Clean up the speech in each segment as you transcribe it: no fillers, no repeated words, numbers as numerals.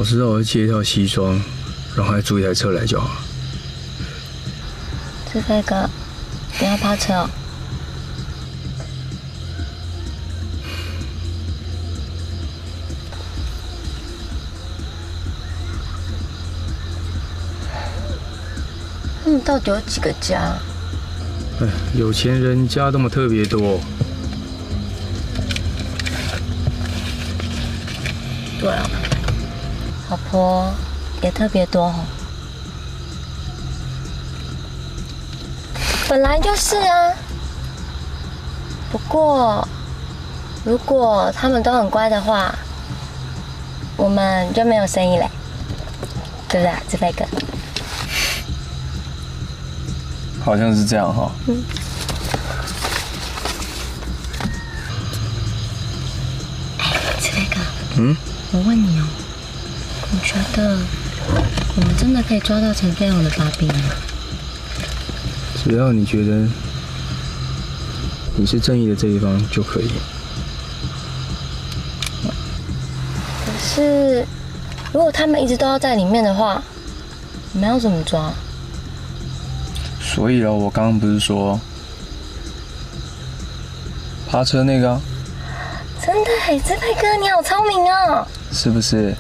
师让我借一套西装，然后还租一台车来就好。志飞哥，你要趴车哦？他们到底有几个家？哎，有钱人家那么特别多。对啊，老婆也特别多哦。本来就是啊。不过，如果他们都很乖的话，我们就没有生意嘞，对不对，志飞哥？好像是这样哈。志飞哥。我问你哦，你觉得我们真的可以抓到陈飞鸿的把柄吗？只要你觉得你是正义的这一方就可以。可是，如果他们一直都要在里面的话，我们要怎么抓？所以我刚刚不是说趴车那个啊？真的哎，志飞哥你好聪明哦！是不是？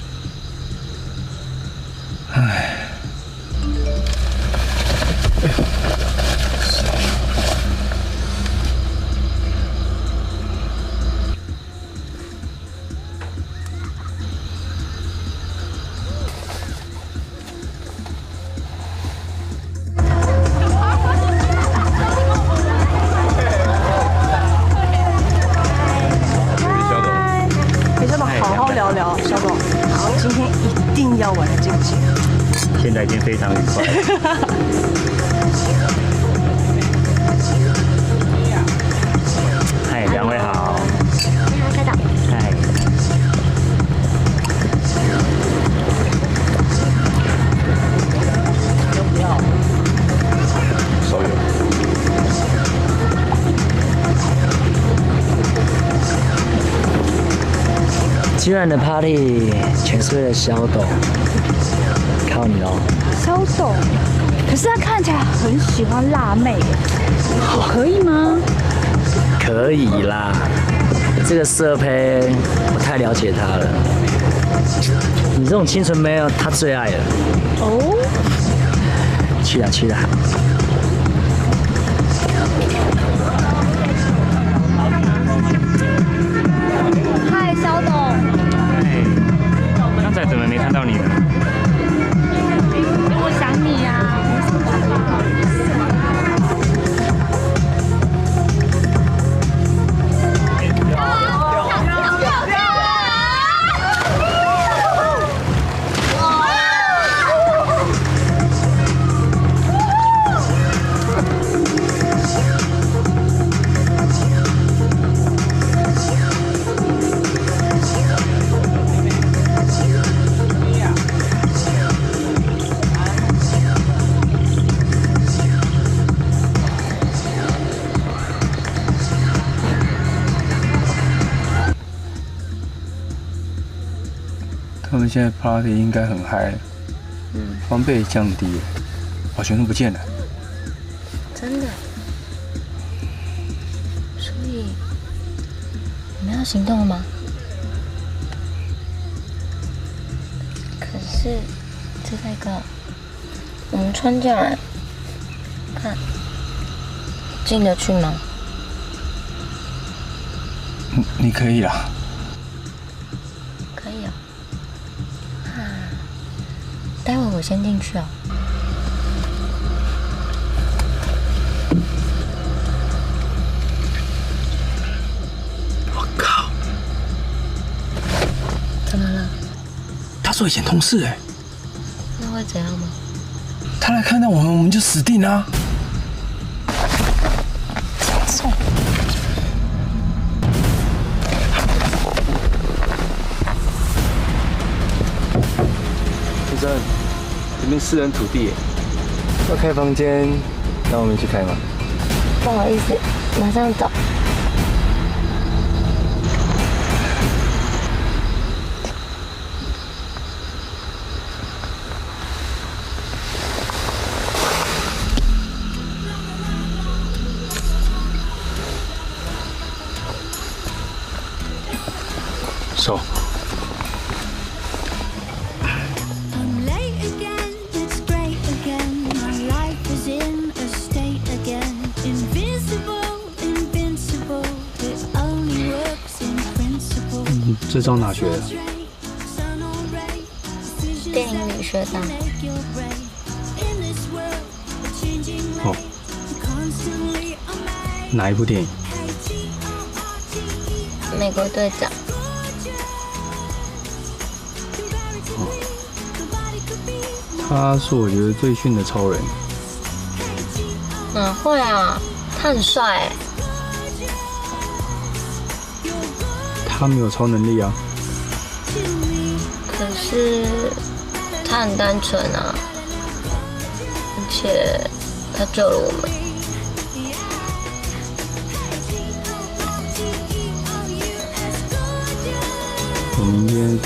唉。聊聊，小董，好，今天一定要玩得尽兴。现在已经非常愉快。嗨，两位好。你好，小董。嗨。要不要？手有。今晚的 party 全是为了小董，靠你喽！小董，可是他看起来很喜欢辣妹，我可以吗？可以啦，这个色胚我太了解他了。你这种清纯妹哦，他最爱了。哦，去啦去啦！嗨，小董。刚才怎么没看到你呢？我想你呀。他们现在 party 应该很嗨，防备降低，把全都不见了。真的？所以你们要行动了吗？可是，志飞哥，我们穿这样来看，进得去吗？你可以啦。可以哦。待会我先进去哦。我靠！怎么了？他说以前同事哎。那会怎样吗？他来看到我们就死定啦。先生，这边私人土地，要开房间，让我们去开吗？不好意思，马上走。受。 I'm late again, it's great again. My life is in a state again. Invisible, invincible. It only works in principle. 你这招哪学的？电影里学的。哦，哪一部电影？美国队长。他是我觉得最逊的超人。哪会啊？他很帅哎。他没有超能力啊。可是他很单纯啊，而且他救了我们。我明天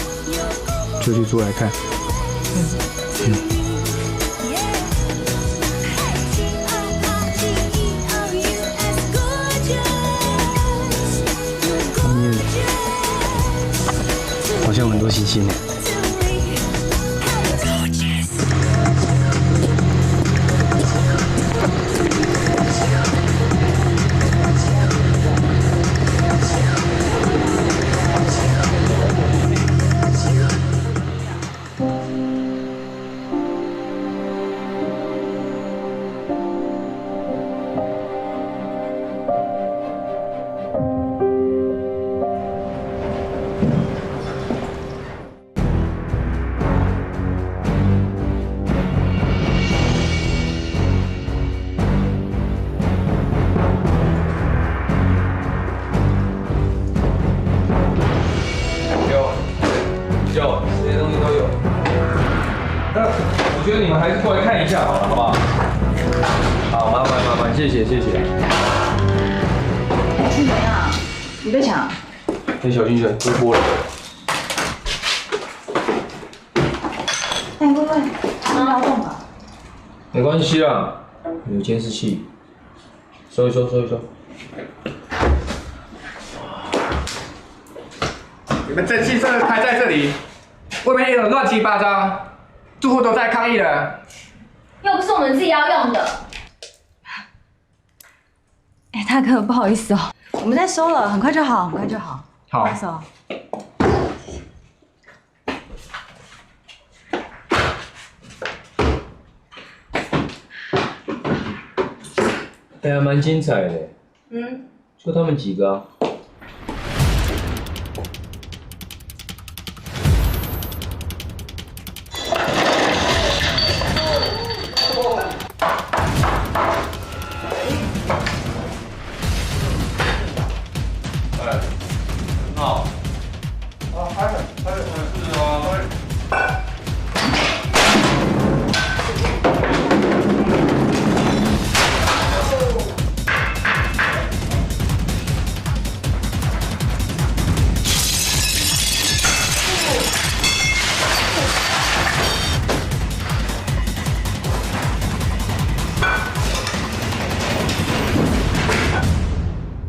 就去租来看。后面好像有很多星星呢。 有，这些东西都有。那我觉得你们还是过来看一下好了，好不好？好，麻烦，谢谢。是怎样？你被抢？哎，小心点，这玻璃。哎，喂，不要动吧。没关系啦，有监视器，收一收。你们这汽车开在这里，外面有乱七八糟，住户都在抗议了。又不是我们自己要用的。哎，大哥，不好意思哦，我们在收了，很快就好。好，不好意思哦。哎，还蛮精彩的。就他们几个啊。好。开始，是啊。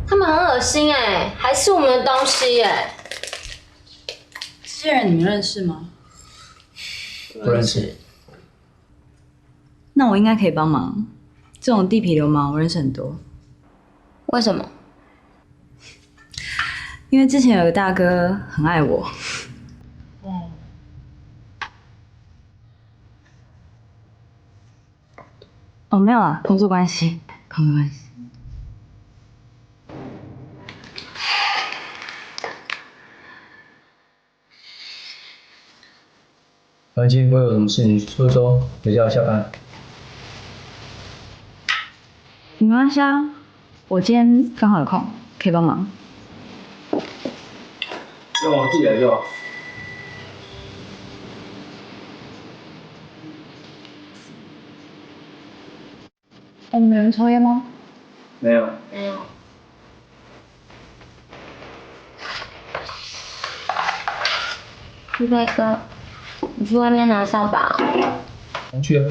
他们很恶心哎，还是我们的东西哎。这些人你们认识吗？不认识。那我应该可以帮忙。这种地痞流氓我认识很多。为什么？因为之前有个大哥很爱我。哦，没有啊，工作关系。反正今天不会有什么事，你说一说，等一下下班。没关系啊，我今天刚好有空，可以帮忙。用我自己来就好。你们有人抽烟吗？没有。没有。玉飞哥，你去外面拿扫把。去啊。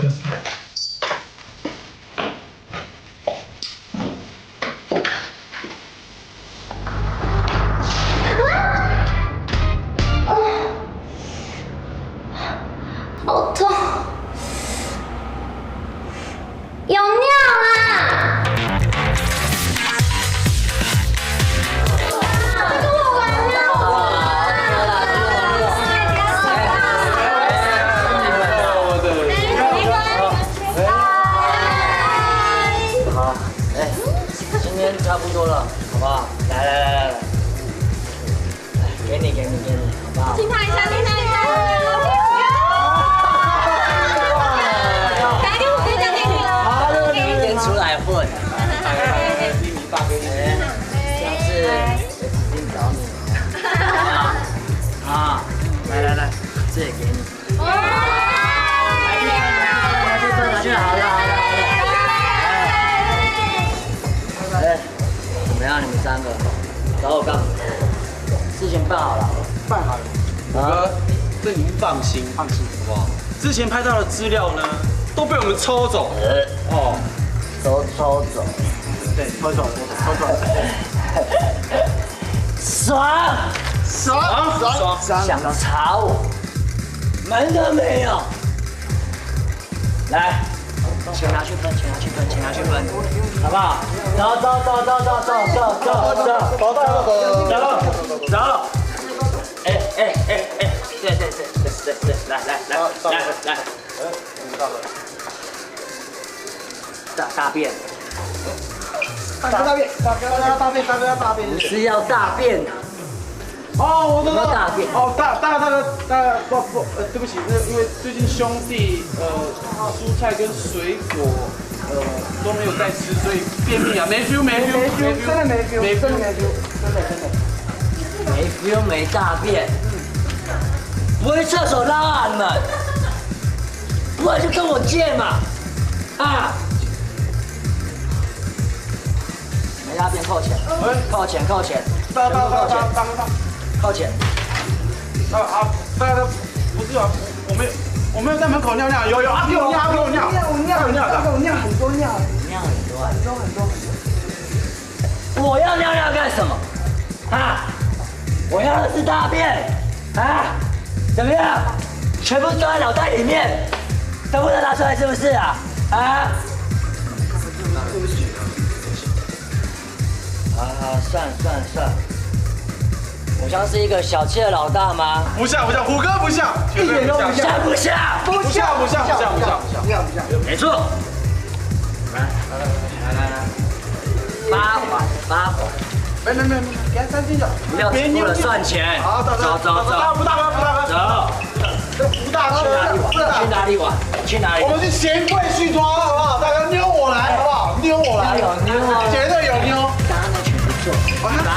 好痛！有尿啦！跟我玩尿好，哎，今天差不多了，好不好？来，给你，好不好？亲他一下，亲他一下。打给我，别讲给你了。好，明天出来混。下次一定找你。啊，来，这也给你。拿去，好了。哎，怎么样？你们3个找我干嘛？事情办好了。办好了。哥，这您放心，好不好？之前拍到的资料呢，都被我们抽走。哦，都抽走。对，抽走。爽！想查我，门都没有。来，钱拿去分，好不好？走。哎，对，来，大便。大便。不是要大便的。哦，我知道。大便。哦，不，对不起，因为最近兄弟蔬菜跟水果都没有在吃，所以便秘啊，没 feel， 真的没 feel， 真的没 feel 没大便，不会厕所拉啊你们，不会就跟我借嘛，啊！没大便扣钱，扣钱，扣钱。大家不是啊，我没有在门口尿尿，有啊，给我尿，很多。我要尿尿干什么？啊！我要的是大便啊！怎么样？全部装在脑袋里面，都不能拿出来是不是啊？啊！对不起。算了。我像是一个小气的老大吗？不像，虎哥不像，绝对不像，不像。没错。来，八环。没，给他3斤酒。不要只顾了算钱。好，走。不大哥。走。不大哥。去哪里？我们是钱柜去抓，好不好？大哥，妞我来，好不好？妞我来。有妞啊！绝对有妞。刚刚那群不错，把